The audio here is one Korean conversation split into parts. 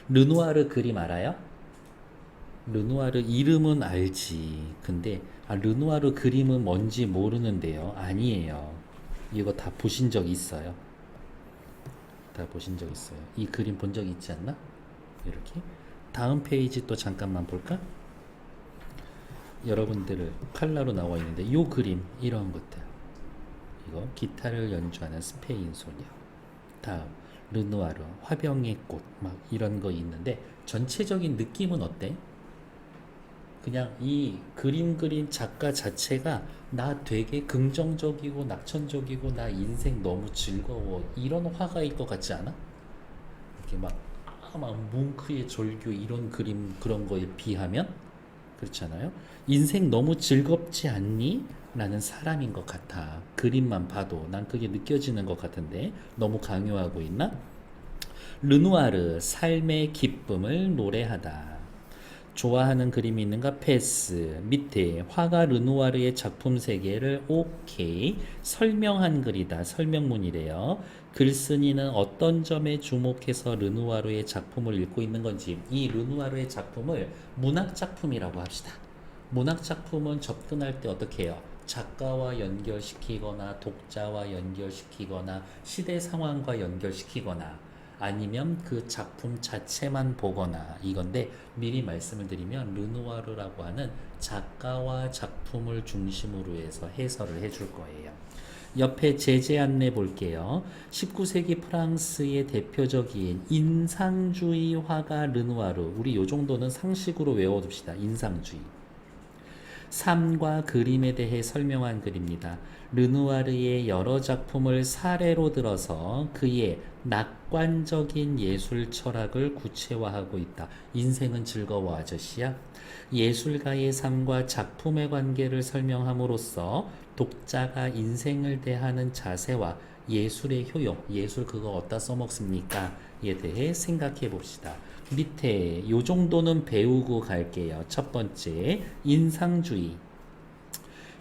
르누아르 그림 알아요? 르누아르 이름은 알지. 근데 르누아르 그림은 뭔지 모르는데요. 아니에요. 이거 다 보신 적 있어요. 다 보신 적 있어요. 이 그림 본 적 있지 않나? 이렇게. 다음 페이지 또 잠깐만 볼까? 여러분들을 칼라로 나와 있는데 이 그림 이런 것들. 이거 기타를 연주하는 스페인 소녀. 다음 르누아르 화병의 꽃 막 이런 거 있는데 전체적인 느낌은 어때? 그냥 이 그림 그린 작가 자체가 나 되게 긍정적이고 낙천적이고 나 인생 너무 즐거워 이런 화가일 것 같지 않아? 이렇게 막 뭉크의 졸교 이런 그림 그런 거에 비하면 그렇잖아요. 인생 너무 즐겁지 않니? 라는 사람인 것 같아. 그림만 봐도 난 그게 느껴지는 것 같은데 너무 강요하고 있나? 르누아르 삶의 기쁨을 노래하다. 좋아하는 그림이 있는가? 패스. 밑에 화가 르누아르의 작품 세계를 오케이 설명한 글이다. 설명문이래요. 글쓴이는 어떤 점에 주목해서 르누아르의 작품을 읽고 있는 건지. 이 르누아르의 작품을 문학 작품이라고 합시다. 문학 작품은 접근할 때 어떻게 해요? 작가와 연결시키거나 독자와 연결시키거나 시대 상황과 연결시키거나 아니면 그 작품 자체만 보거나 이건데 미리 말씀을 드리면 르누아르라고 하는 작가와 작품을 중심으로 해서 해설을 해줄 거예요. 옆에 제재 안내 볼게요. 19세기 프랑스의 대표적인 인상주의 화가 르누아르. 우리 요 정도는 상식으로 외워둡시다. 인상주의. 삶과 그림에 대해 설명한 글입니다. 르누아르의 여러 작품을 사례로 들어서 그의 낙관적인 예술 철학을 구체화하고 있다. 인생은 즐거워 아저씨야. 예술가의 삶과 작품의 관계를 설명함으로써 독자가 인생을 대하는 자세와 예술의 효용, 예술 그거 어디다 써먹습니까? 에 대해 생각해 봅시다. 밑에 요 정도는 배우고 갈게요. 첫 번째, 인상주의.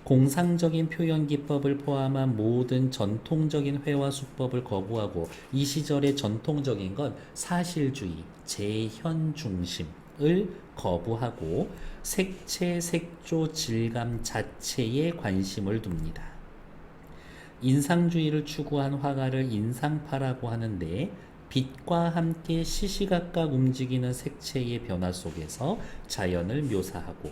공상적인 표현 기법을 포함한 모든 전통적인 회화 수법을 거부하고 이 시절의 전통적인 건 사실주의, 재현 중심을 거부하고 색채, 색조, 질감 자체에 관심을 둡니다. 인상주의를 추구한 화가를 인상파라고 하는데 빛과 함께 시시각각 움직이는 색채의 변화 속에서 자연을 묘사하고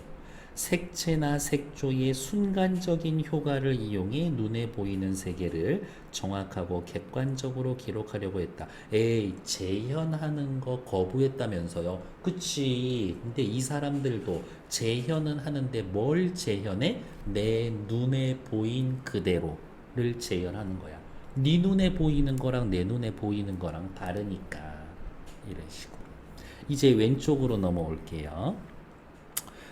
색채나 색조의 순간적인 효과를 이용해 눈에 보이는 세계를 정확하고 객관적으로 기록하려고 했다. 에이, 재현하는 거 거부했다면서요? 그치. 근데 이 사람들도 재현은 하는데 뭘 재현해? 내 눈에 보인 그대로를 재현하는 거야. 네 눈에 보이는 거랑 내 눈에 보이는 거랑 다르니까. 이런 식으로. 이제 왼쪽으로 넘어올게요.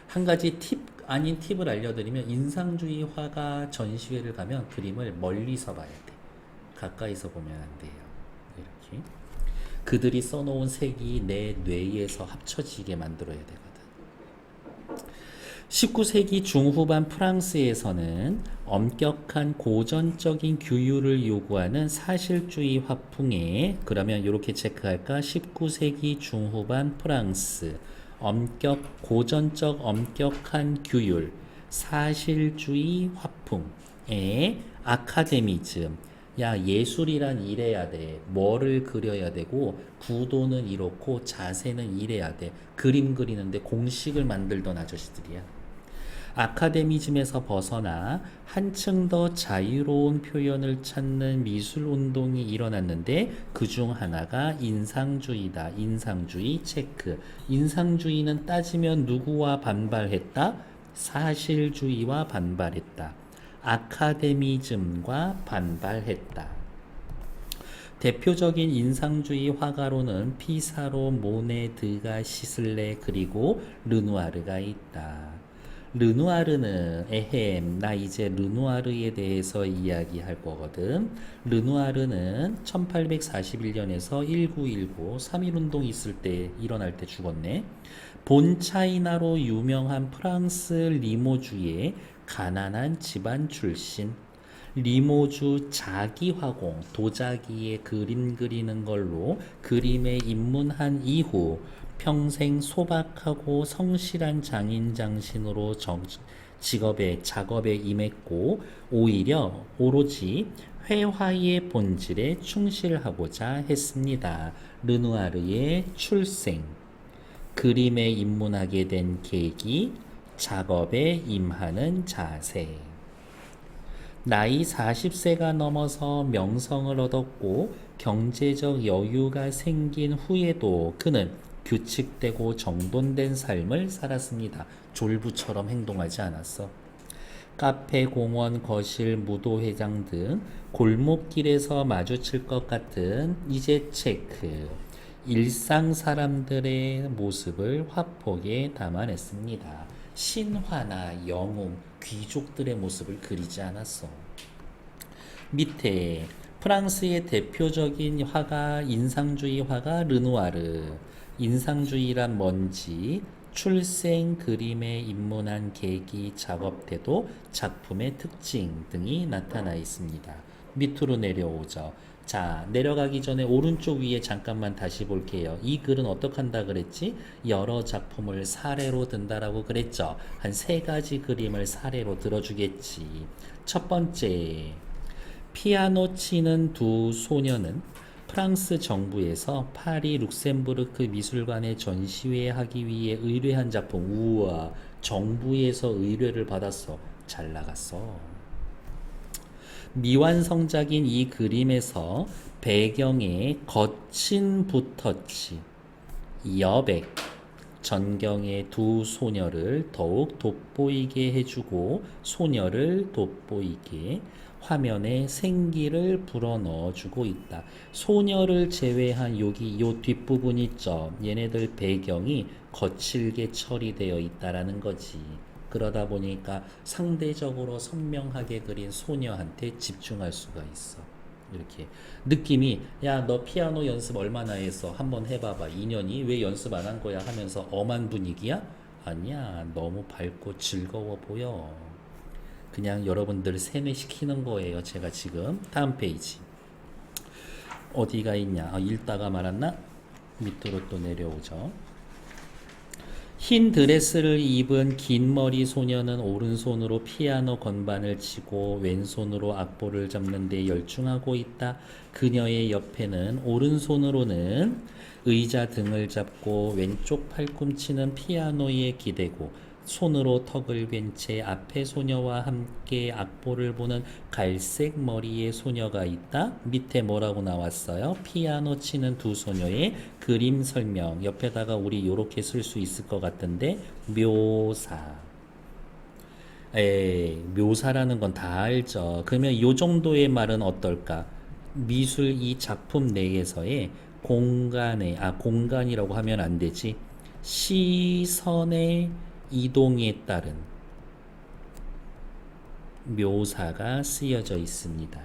한 가지 팁 아닌 팁을 알려드리면 인상주의 화가 전시회를 가면 그림을 멀리서 봐야 돼. 가까이서 보면 안 돼요. 이렇게. 그들이 써놓은 색이 내 뇌에서 합쳐지게 만들어야 되거든. 19세기 중후반 프랑스에서는 엄격한 고전적인 규율을 요구하는 사실주의 화풍에 그러면 이렇게 체크할까? 19세기 중후반 프랑스 고전적 엄격한 규율 사실주의 화풍에 아카데미즘 야 예술이란 이래야 돼. 뭐를 그려야 되고 구도는 이렇고 자세는 이래야 돼. 그림 그리는데 공식을 만들던 아저씨들이야. 아카데미즘에서 벗어나 한층 더 자유로운 표현을 찾는 미술 운동이 일어났는데 그 중 하나가 인상주의다. 인상주의 체크. 인상주의는 따지면 누구와 반발했다? 사실주의와 반발했다. 아카데미즘과 반발했다. 대표적인 인상주의 화가로는 피사로, 모네, 드가, 시슬레 그리고 르누아르가 있다. 르누아르는 나 이제 르누아르에 대해서 이야기할 거거든. 르누아르는 1841년에서 1919 3.1운동 있을 때 일어날 때 죽었네. 본 차이나로 유명한 프랑스 리모주의 가난한 집안 출신. 리모주 자기화공, 도자기에 그림 그리는 걸로 그림에 입문한 이후 평생 소박하고 성실한 장인 장신으로 작업에 임했고 오히려 오로지 회화의 본질에 충실하고자 했습니다. 르누아르의 출생, 그림에 입문하게 된 계기, 작업에 임하는 자세. 나이 40세가 넘어서 명성을 얻었고 경제적 여유가 생긴 후에도 그는 규칙되고 정돈된 삶을 살았습니다. 졸부처럼 행동하지 않았어. 카페, 공원, 거실, 무도회장 등 골목길에서 마주칠 것 같은 이제 체크. 일상 사람들의 모습을 화폭에 담아냈습니다. 신화나 영웅, 귀족들의 모습을 그리지 않았어. 밑에 프랑스의 대표적인 화가 인상주의 화가 르누아르. 인상주의란 뭔지, 출생, 그림에 입문한 계기, 작업 태도, 작품의 특징 등이 나타나 있습니다. 밑으로 내려오죠. 자, 내려가기 전에 오른쪽 위에 잠깐만 다시 볼게요. 이 글은 어떻게 한다 그랬지? 여러 작품을 사례로 든다라고 그랬죠. 한 3가지 그림을 사례로 들어주겠지. 첫 번째, 피아노 치는 두 소녀는 프랑스 정부에서 파리 룩셈부르크 미술관에 전시회하기 위해 의뢰한 작품. 우와, 정부에서 의뢰를 받았어. 잘 나갔어. 미완성작인 이 그림에서 배경에 거친 붓터치, 여백, 전경의 두 소녀를 더욱 돋보이게 해주고 소녀를 돋보이게 화면에 생기를 불어넣어주고 있다. 소녀를 제외한 여기 요 뒷부분 있죠. 얘네들 배경이 거칠게 처리되어 있다라는 거지. 그러다 보니까 상대적으로 선명하게 그린 소녀한테 집중할 수가 있어. 이렇게 느낌이 야, 너 피아노 연습 얼마나 했어? 한번 해봐봐. 2년이 왜 연습 안 한 거야? 하면서 엄한 분위기야? 아니야, 너무 밝고 즐거워 보여. 그냥 여러분들 세뇌시키는 거예요. 제가 지금 다음 페이지 어디가 있냐? 읽다가 말았나? 밑으로 또 내려오죠. 흰 드레스를 입은 긴 머리 소녀는 오른손으로 피아노 건반을 치고 왼손으로 악보를 잡는 데 열중하고 있다. 그녀의 옆에는 오른손으로는 의자 등을 잡고 왼쪽 팔꿈치는 피아노에 기대고 손으로 턱을 괸 채 앞에 소녀와 함께 악보를 보는 갈색 머리의 소녀가 있다. 밑에 뭐라고 나왔어요? 피아노 치는 두 소녀의 그림 설명. 옆에다가 우리 요렇게 쓸 수 있을 것 같은데 묘사. 묘사라는 건 다 알죠. 그러면 요 정도의 말은 어떨까? 미술 이 작품 내에서의 공간이라고 하면 안 되지. 시선의 이동에 따른 묘사가 쓰여져 있습니다.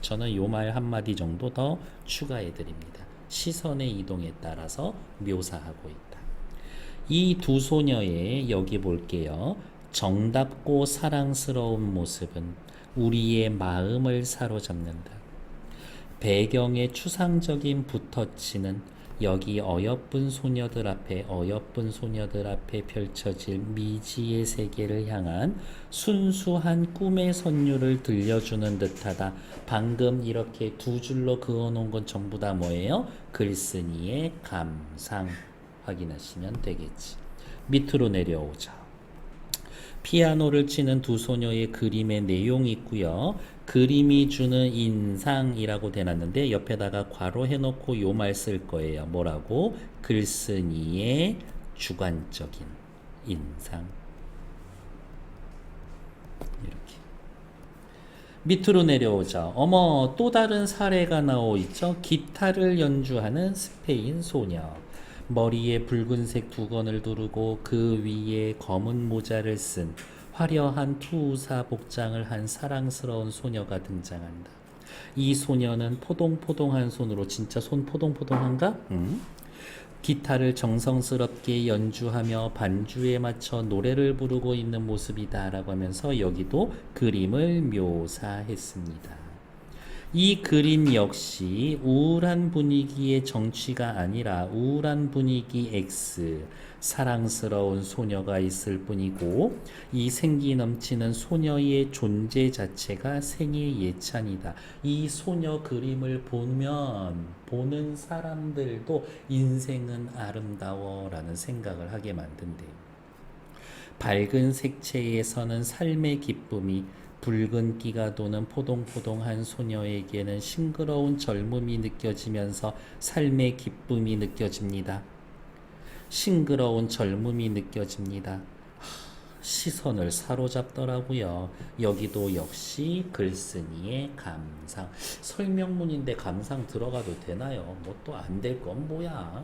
저는 요 말 한마디 정도 더 추가해 드립니다. 시선의 이동에 따라서 묘사하고 있다. 이 두 소녀의 여기 볼게요. 정답고 사랑스러운 모습은 우리의 마음을 사로잡는다. 배경의 추상적인 붓터치는 여기 어여쁜 소녀들 앞에 펼쳐질 미지의 세계를 향한 순수한 꿈의 선율을 들려주는 듯하다. 방금 이렇게 두 줄로 그어놓은 건 전부 다 뭐예요? 글쓴이의 감상 확인하시면 되겠지. 밑으로 내려오자. 피아노를 치는 두 소녀의 그림의 내용이 있고요. 그림이 주는 인상이라고 대놨는데 옆에다가 괄호 해놓고 요 말 쓸 거예요. 뭐라고? 글쓴이의 주관적인 인상. 이렇게. 밑으로 내려오자. 어머, 또 다른 사례가 나오 있죠. 기타를 연주하는 스페인 소녀. 머리에 붉은색 두건을 두르고 그 위에 검은 모자를 쓴 화려한 투우사 복장을 한 사랑스러운 소녀가 등장한다. 이 소녀는 포동포동한 손으로, 진짜 손 포동포동한가? 기타를 정성스럽게 연주하며 반주에 맞춰 노래를 부르고 있는 모습이다 라고 하면서 여기도 그림을 묘사했습니다. 이 그림 역시 우울한 분위기의 정취가 아니라 우울한 분위기 X, 사랑스러운 소녀가 있을 뿐이고 이 생기 넘치는 소녀의 존재 자체가 생의 예찬이다. 이 소녀 그림을 보면 보는 사람들도 인생은 아름다워 라는 생각을 하게 만든대요. 밝은 색채에서는 삶의 기쁨이, 붉은기가 도는 포동포동한 소녀에게는 싱그러운 젊음이 느껴지면서 삶의 기쁨이 느껴집니다. 싱그러운 젊음이 느껴집니다. 시선을 사로잡더라고요. 여기도 역시 글쓴이의 감상. 설명문인데 감상 들어가도 되나요? 뭐 또 안 될 건 뭐야?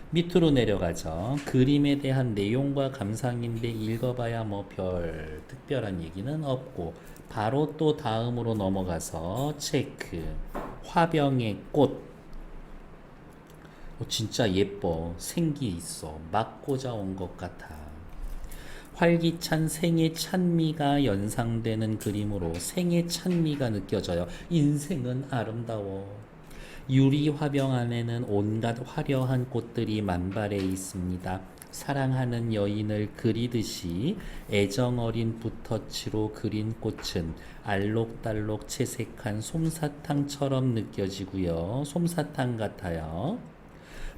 밑으로 내려가죠. 그림에 대한 내용과 감상인데 읽어봐야 뭐 별 특별한 얘기는 없고 바로 또 다음으로 넘어가서 체크. 화병의 꽃. 진짜 예뻐. 생기 있어. 막 꽂아온 것 같아. 활기찬 생의 찬미가 연상되는 그림으로 생의 찬미가 느껴져요. 인생은 아름다워. 유리 화병 안에는 온갖 화려한 꽃들이 만발해 있습니다. 사랑하는 여인을 그리듯이 애정어린 붓터치로 그린 꽃은 알록달록 채색한 솜사탕처럼 느껴지고요. 솜사탕 같아요.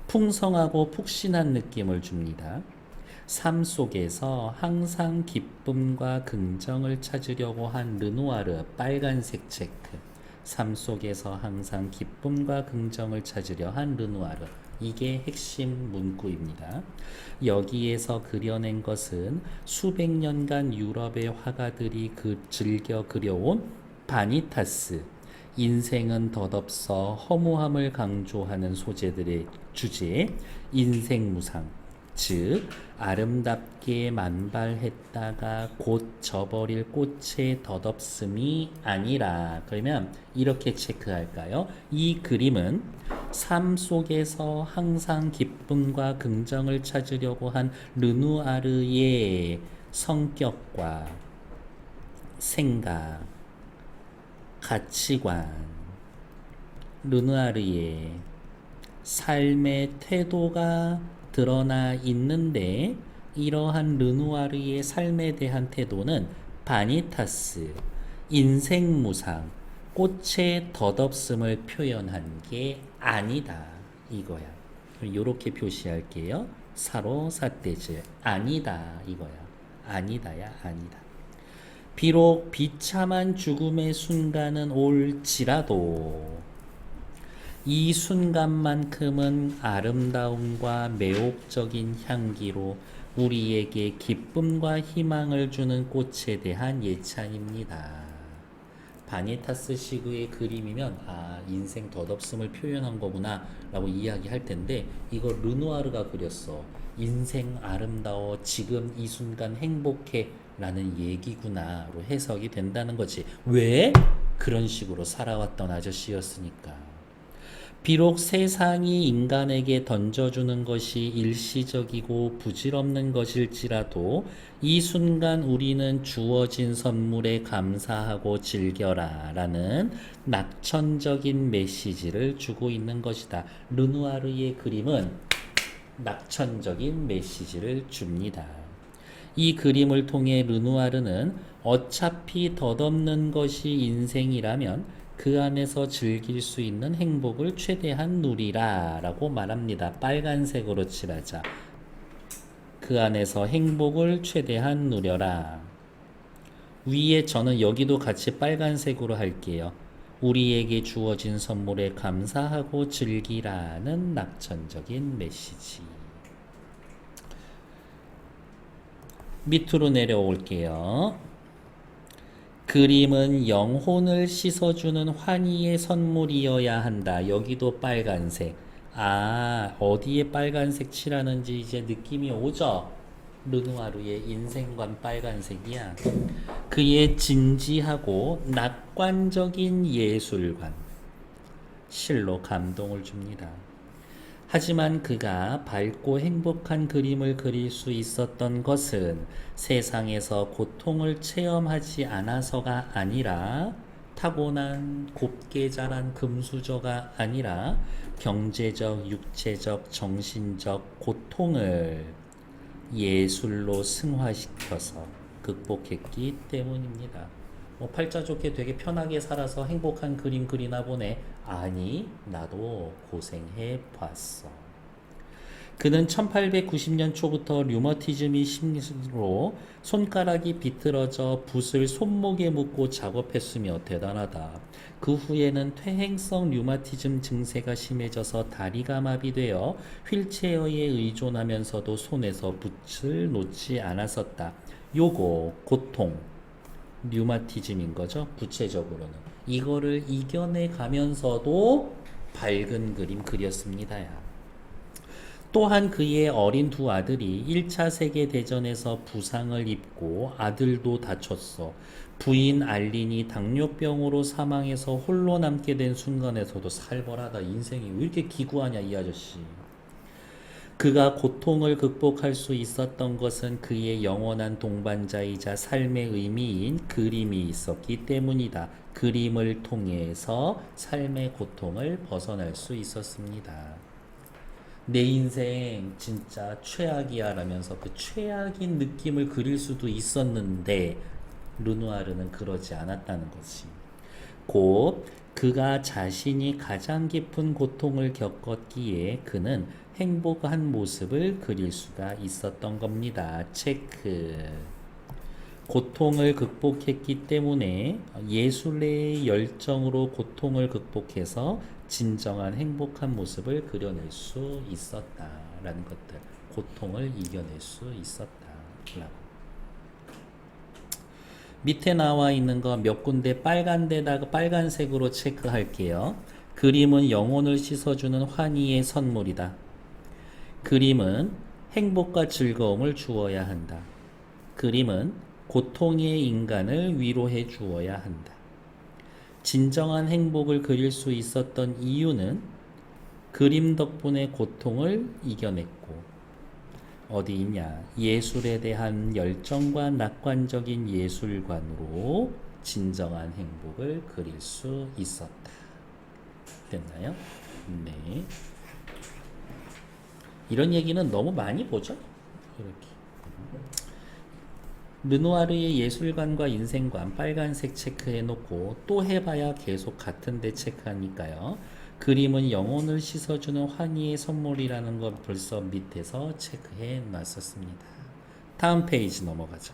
풍성하고 푹신한 느낌을 줍니다. 삶 속에서 항상 기쁨과 긍정을 찾으려고 한 르누아르 빨간색 체크. 삶 속에서 항상 기쁨과 긍정을 찾으려 한 르누아르. 이게 핵심 문구입니다. 여기에서 그려낸 것은 수백 년간 유럽의 화가들이 즐겨 그려온 바니타스, 인생은 덧없어 허무함을 강조하는 소재들의 주제, 인생무상, 즉 아름답게 만발했다가 곧 져버릴 꽃의 덧없음이 아니라, 그러면 이렇게 체크할까요? 이 그림은 삶 속에서 항상 기쁨과 긍정을 찾으려고 한 르누아르의 성격과 생각, 가치관, 르누아르의 삶의 태도가 드러나 있는데, 이러한 르누아르의 삶에 대한 태도는 바니타스, 인생무상, 꽃의 덧없음을 표현한 게 아니다 이거야. 이렇게 표시할게요. 사로 사대즈, 아니다 이거야. 아니다야 아니다. 비록 비참한 죽음의 순간은 올지라도 이 순간만큼은 아름다움과 매혹적인 향기로 우리에게 기쁨과 희망을 주는 꽃에 대한 예찬입니다. 바니타스 시그의 그림이면 인생 덧없음을 표현한 거구나 라고 이야기할 텐데, 이거 르누아르가 그렸어. 인생 아름다워, 지금 이 순간 행복해 라는 얘기구나로 해석이 된다는 거지. 왜? 그런 식으로 살아왔던 아저씨였으니까. 비록 세상이 인간에게 던져주는 것이 일시적이고 부질없는 것일지라도 이 순간 우리는 주어진 선물에 감사하고 즐겨라 라는 낙천적인 메시지를 주고 있는 것이다. 르누아르의 그림은 낙천적인 메시지를 줍니다. 이 그림을 통해 르누아르는 어차피 덧없는 것이 인생이라면 그 안에서 즐길 수 있는 행복을 최대한 누리라 라고 말합니다. 빨간색으로 칠하자. 그 안에서 행복을 최대한 누려라. 위에 저는 여기도 같이 빨간색으로 할게요. 우리에게 주어진 선물에 감사하고 즐기라는 낙천적인 메시지. 밑으로 내려올게요. 그림은 영혼을 씻어주는 환희의 선물이어야 한다. 여기도 빨간색. 어디에 빨간색 칠하는지 이제 느낌이 오죠? 르누아르의 인생관 빨간색이야. 그의 진지하고 낙관적인 예술관. 실로 감동을 줍니다. 하지만 그가 밝고 행복한 그림을 그릴 수 있었던 것은 세상에서 고통을 체험하지 않아서가 아니라 타고난 곱게 자란 금수저가 아니라 경제적, 육체적, 정신적 고통을 예술로 승화시켜서 극복했기 때문입니다. 뭐 팔자 좋게 되게 편하게 살아서 행복한 그림 그리나 보네. 아니, 나도 고생해 봤어. 그는 1890년 초부터 류머티즘이 심리로 손가락이 비틀어져 붓을 손목에 묶고 작업했으며 대단하다. 그 후에는 퇴행성 류마티즘 증세가 심해져서 다리가 마비되어 휠체어에 의존하면서도 손에서 붓을 놓지 않았었다. 요거 고통, 류마티즘인 거죠. 구체적으로는. 이거를 이겨내 가면서도 밝은 그림 그렸습니다야. 또한 그의 어린 두 아들이 1차 세계대전에서 부상을 입고 아들도 다쳤어. 부인 알린이 당뇨병으로 사망해서 홀로 남게 된 순간에서도 살벌하다. 인생이 왜 이렇게 기구하냐 이 아저씨. 그가 고통을 극복할 수 있었던 것은 그의 영원한 동반자이자 삶의 의미인 그림이 있었기 때문이다. 그림을 통해서 삶의 고통을 벗어날 수 있었습니다. 내 인생 진짜 최악이야 라면서 그 최악인 느낌을 그릴 수도 있었는데 르누아르는 그러지 않았다는 것이 곧 그가 자신이 가장 깊은 고통을 겪었기에 그는 행복한 모습을 그릴 수가 있었던 겁니다. 체크. 고통을 극복했기 때문에 예술의 열정으로 고통을 극복해서 진정한 행복한 모습을 그려낼 수 있었다라는 것들. 고통을 이겨낼 수 있었다라고. 밑에 나와 있는 거 몇 군데 빨간데다가 빨간색으로 체크할게요. 그림은 영혼을 씻어주는 환희의 선물이다. 그림은 행복과 즐거움을 주어야 한다. 그림은 고통의 인간을 위로해 주어야 한다. 진정한 행복을 그릴 수 있었던 이유는 그림 덕분에 고통을 이겨냈고 어디 있냐? 예술에 대한 열정과 낙관적인 예술관으로 진정한 행복을 그릴 수 있었다. 됐나요? 네. 이런 얘기는 너무 많이 보죠? 이렇게. 르누아르의 예술관과 인생관 빨간색 체크해 놓고 또 해봐야 계속 같은데 체크하니까요. 그림은 영혼을 씻어주는 환희의 선물이라는 걸 벌써 밑에서 체크해 놨었습니다. 다음 페이지 넘어가죠.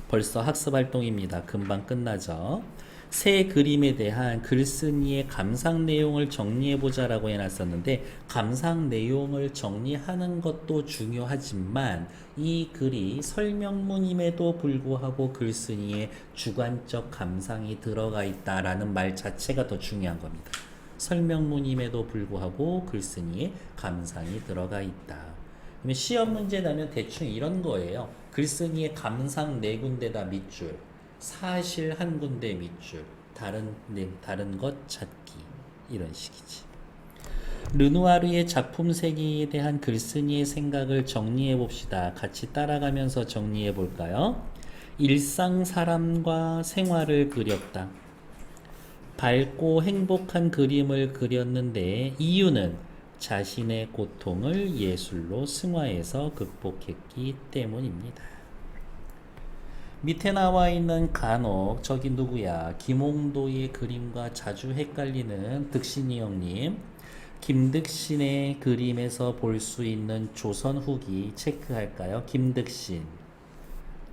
벌써 학습활동입니다. 금방 끝나죠. 새 그림에 대한 글쓴이의 감상 내용을 정리해보자 라고 해놨었는데 감상 내용을 정리하는 것도 중요하지만 이 글이 설명문임에도 불구하고 글쓴이의 주관적 감상이 들어가 있다라는 말 자체가 더 중요한 겁니다. 설명문임에도 불구하고 글쓴이의 감상이 들어가 있다. 그러면 시험 문제 나면 대충 이런 거예요. 글쓴이의 감상 네 군데다 밑줄, 사실 한 군데 밑줄, 다른 것 찾기 이런 식이지. 르누아르의 작품 세계에 대한 글쓴이의 생각을 정리해 봅시다. 같이 따라가면서 정리해 볼까요? 일상 사람과 생활을 그렸다. 밝고 행복한 그림을 그렸는데 이유는 자신의 고통을 예술로 승화해서 극복했기 때문입니다. 밑에 나와 있는 간혹 저기 누구야? 김홍도의 그림과 자주 헷갈리는 득신이 형님. 김득신의 그림에서 볼 수 있는 조선 후기 체크할까요? 김득신,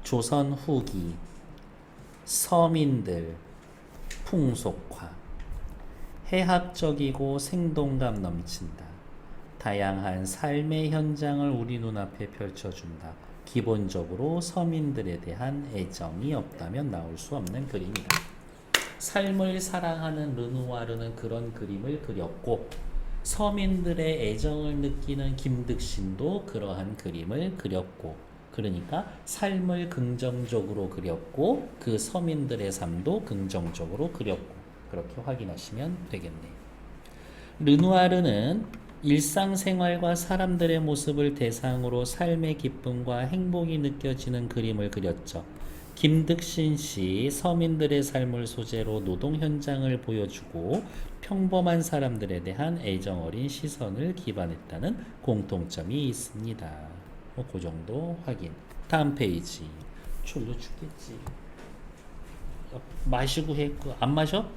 조선 후기, 서민들, 풍속화, 해학적이고 생동감 넘친다. 다양한 삶의 현장을 우리 눈앞에 펼쳐준다. 기본적으로 서민들에 대한 애정이 없다면 나올 수 없는 그림이다. 삶을 사랑하는 르누아르는 그런 그림을 그렸고 서민들의 애정을 느끼는 김득신도 그러한 그림을 그렸고 그러니까 삶을 긍정적으로 그렸고 그 서민들의 삶도 긍정적으로 그렸고 그렇게 확인하시면 되겠네요. 르누아르는 일상생활과 사람들의 모습을 대상으로 삶의 기쁨과 행복이 느껴지는 그림을 그렸죠. 김득신 씨 서민들의 삶을 소재로 노동 현장을 보여주고 평범한 사람들에 대한 애정 어린 시선을 기반했다는 공통점이 있습니다. 그 정도 확인. 다음 페이지. 졸려 죽겠지. 마시고 해. 안 마셔?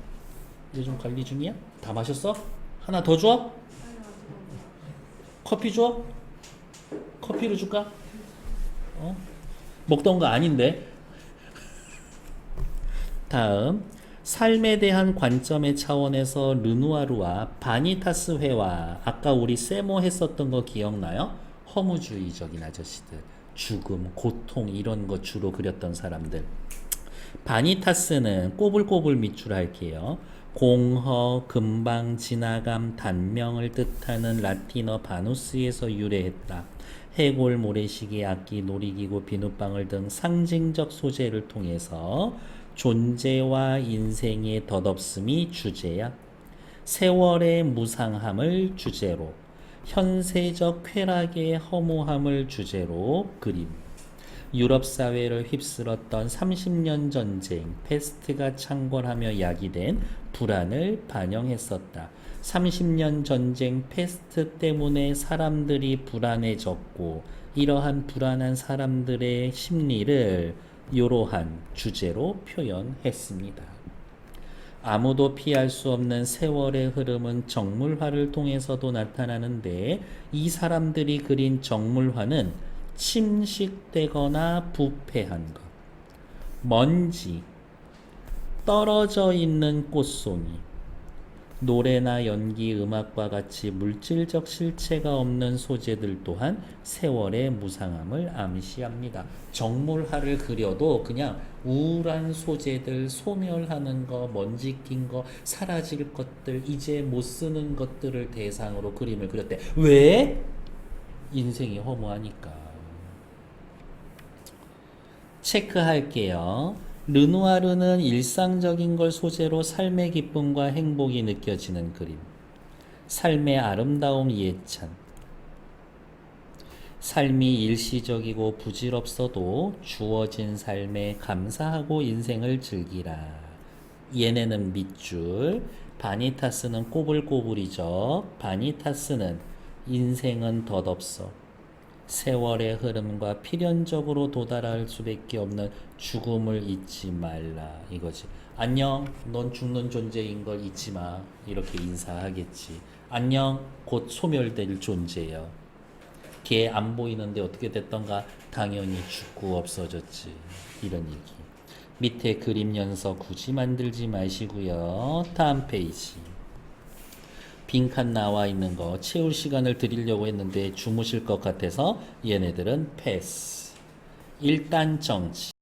요즘 관리 중이야? 다 마셨어? 하나 더 줘? 커피 줘? 커피를 줄까? 먹던 거 아닌데. 다음 삶에 대한 관점의 차원에서 르누아르와 바니타스 회화, 아까 우리 세모 했었던 거 기억나요? 허무주의적인 아저씨들, 죽음, 고통 이런 거 주로 그렸던 사람들. 바니타스는 꼬불꼬불 밑줄 할게요. 공허, 금방, 지나감, 단명을 뜻하는 라틴어 바누스에서 유래했다. 해골, 모래시계, 악기, 놀이기구, 비눗방울 등 상징적 소재를 통해서 존재와 인생의 덧없음이 주제야. 세월의 무상함을 주제로, 현세적 쾌락의 허무함을 주제로 그림. 유럽 사회를 휩쓸었던 30년 전쟁, 패스트가 창궐하며 야기된 불안을 반영했었다. 30년 전쟁, 패스트 때문에 사람들이 불안해졌고, 이러한 불안한 사람들의 심리를 이러한 주제로 표현했습니다. 아무도 피할 수 없는 세월의 흐름은 정물화를 통해서도 나타나는데, 이 사람들이 그린 정물화는 침식되거나 부패한 것, 먼지, 떨어져 있는 꽃송이, 노래나 연기, 음악과 같이 물질적 실체가 없는 소재들 또한 세월의 무상함을 암시합니다. 정물화를 그려도 그냥 우울한 소재들, 소멸하는 거, 먼지 낀 거, 사라질 것들, 이제 못 쓰는 것들을 대상으로 그림을 그렸대. 왜? 인생이 허무하니까. 체크할게요. 르누아르는 일상적인 걸 소재로 삶의 기쁨과 행복이 느껴지는 그림. 삶의 아름다움 예찬. 삶이 일시적이고 부질없어도 주어진 삶에 감사하고 인생을 즐기라. 얘네는 밑줄. 바니타스는 꼬불꼬불이죠. 바니타스는 인생은 덧없어. 세월의 흐름과 필연적으로 도달할 수밖에 없는 죽음을 잊지 말라 이거지. 안녕, 넌 죽는 존재인 걸 잊지 마. 이렇게 인사하겠지. 안녕, 곧 소멸될 존재야. 걔 안 보이는데 어떻게 됐던가? 당연히 죽고 없어졌지. 이런 얘기. 밑에 그림 연서 굳이 만들지 마시고요. 다음 페이지. 빈칸 나와 있는 거 채울 시간을 드리려고 했는데 주무실 것 같아서 얘네들은 패스. 일단 정치.